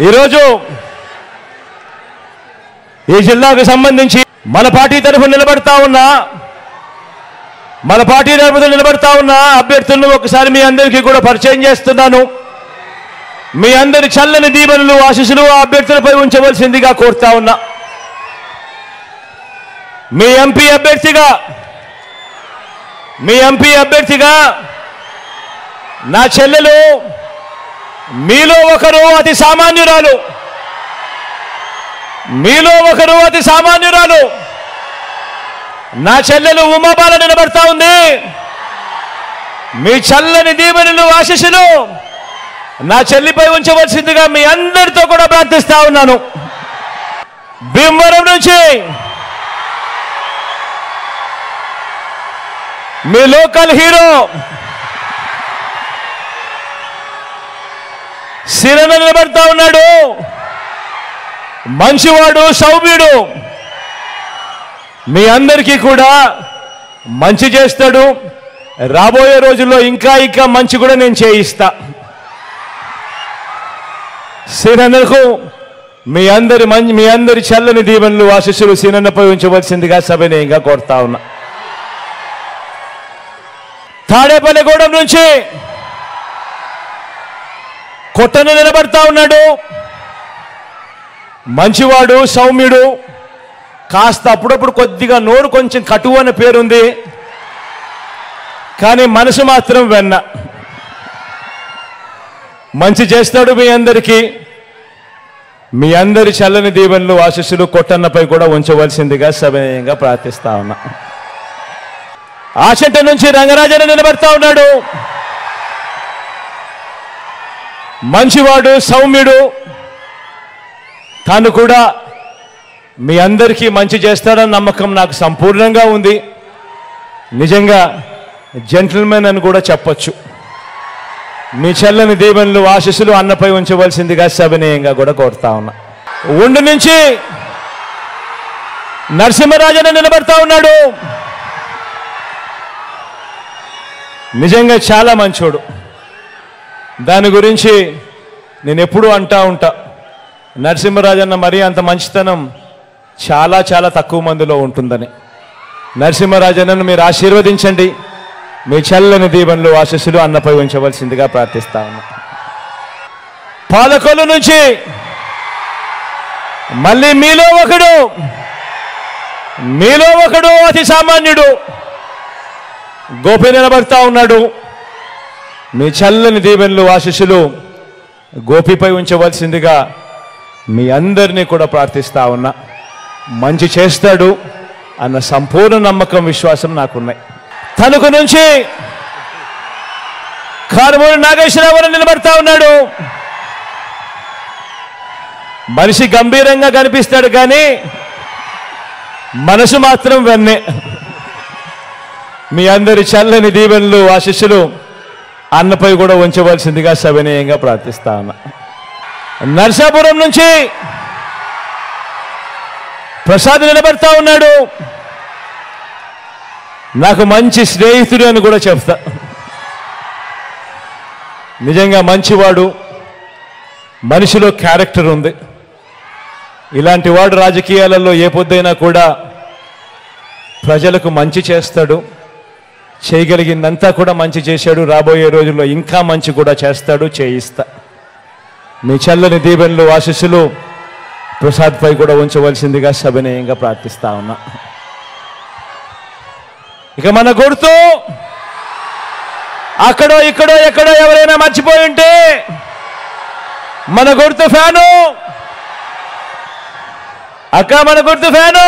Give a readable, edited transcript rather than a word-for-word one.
ఈరోజు ఈ జిల్లాకు సంబంధించి మన పార్టీ తరఫున నిలబడతా ఉన్న అభ్యర్థులను ఒకసారి మీ అందరికీ కూడా పరిచయం చేస్తున్నాను. మీ అందరి చల్లని దీవెనలు ఆశీస్సులు ఆ అభ్యర్థులపై ఉంచవలసిందిగా కోరుతా ఉన్నా. మీ ఎంపీ అభ్యర్థిగా నా చెల్లెలు, మీలో ఒకరు అతి సామాన్యురాలు నా చెల్లెలు ఉమాబాల నిలబడతా ఉంది. మీ చల్లని దీవెనలు ఆశీస్సులు నా చెల్లిపై ఉంచవలసిందిగా మీ అందరితో కూడా ప్రార్థిస్తా ఉన్నాను. భీమవరం నుంచి మీ లోకల్ హీరో సిరణ నిలబడతా ఉన్నాడు. మంచివాడు, సౌమ్యుడు, మీ అందరికీ కూడా మంచి చేస్తాడు. రాబోయే రోజుల్లో ఇంకా మంచి కూడా నేను చేయిస్తా. సిరన్నకు మీ అందరి చల్లని దీవెనలు ఆశీస్సులు సిరన్నపై ఉంచవలసిందిగా సవినయంగా కోరుతా ఉన్నా. తాడేపల్లిగూడెం నుంచి కొట్టను నిలబడతా ఉన్నాడు. మంచివాడు, సౌమ్యుడు, కాస్త అప్పుడప్పుడు కొద్దిగా నోరు కొంచెం కటువు అనే పేరుంది, కానీ మనసు మాత్రం వెన్న. మంచి చేస్తాడు. మీ అందరికీ మీ అందరి చల్లని దీవెనలు ఆశీస్సులు కొట్టన్నపై కూడా ఉంచవలసిందిగా సవినయంగా ప్రార్థిస్తా ఉన్నా. ఆచంట నుంచి రంగరాజన్ నిలబడతా ఉన్నాడు. మంచివాడు, సౌమ్యుడు, తాను కూడా మీ అందరికీ మంచి చేస్తాడన్న నమ్మకం నాకు సంపూర్ణంగా ఉంది. నిజంగా జెంటిల్మెన్ అని కూడా చెప్పొచ్చు. మీ చల్లని దీవెనలు ఆశీస్సులు అన్నపై ఉంచవలసిందిగా సవినయంగా కూడా కోరుతా ఉన్నా. ఉండి నుంచి నరసింహరాజన్ నిలబడతా ఉన్నాడు. నిజంగా చాలా మంచోడు. దాని గురించి నేను ఎప్పుడూ అంటా ఉంటా, నరసింహరాజన్న మరీ అంత మంచితనం చాలా చాలా తక్కువ మందిలో ఉంటుందని. నరసింహరాజన్నను మీరు ఆశీర్వదించండి. మీ చల్లని దీవెనలు ఆశీస్సులు అన్నపై ఉంచవలసిందిగా ప్రార్థిస్తా ఉన్నా. పాలకొల్లు నుంచి మళ్ళీ మీలో ఒకడు అతి సామాన్యుడు గోపి నిలబడతా ఉన్నాడు. మీ చల్లని దీవెనలు ఆశీస్సులు గోపిపై ఉంచవలసిందిగా మీ అందరినీ కూడా ప్రార్థిస్తా ఉన్నా. మంచి చేస్తాడు అన్న సంపూర్ణ నమ్మకం, విశ్వాసం నాకున్నాయి. తణుకు నుంచి కారుమూరి నాగేశ్వరరావు నిలబడతా ఉన్నాడు. మనిషి గంభీరంగా కనిపిస్తాడు, కానీ మనసు మాత్రం వెన్నే. మీ అందరి చల్లని దీవెనలు ఆశీస్సులు అన్నపై కూడా ఉంచవలసిందిగా సవినయంగా ప్రార్థిస్తా ఉన్నా. నర్సాపురం నుంచి ప్రసాద్ నిలబడతా ఉన్నాడు. నాకు మంచి స్నేహితుడు అని కూడా చెప్తా. నిజంగా మంచివాడు, మనిషిలో క్యారెక్టర్ ఉంది. ఇలాంటి వాడు రాజకీయాలలో ఏ పొద్దైనా కూడా ప్రజలకు మంచి చేస్తాడు. చేయగలిగిందంతా కూడా మంచి చేశాడు. రాబోయే రోజుల్లో ఇంకా మంచి కూడా చేస్తాడు, చేయిస్తా. మీ చల్లని దీవెనలు ఆశీస్సులు ప్రసాద్పై కూడా ఉంచవలసిందిగా సవినయంగా ప్రార్థిస్తా ఉన్నా. ఇక మన గుర్తు అక్కడో ఇక్కడో ఎక్కడో ఎవరైనా మర్చిపోయి ఉంటే మన గుర్తు ఫ్యాను. అక్క, మన గుర్తు ఫ్యాను.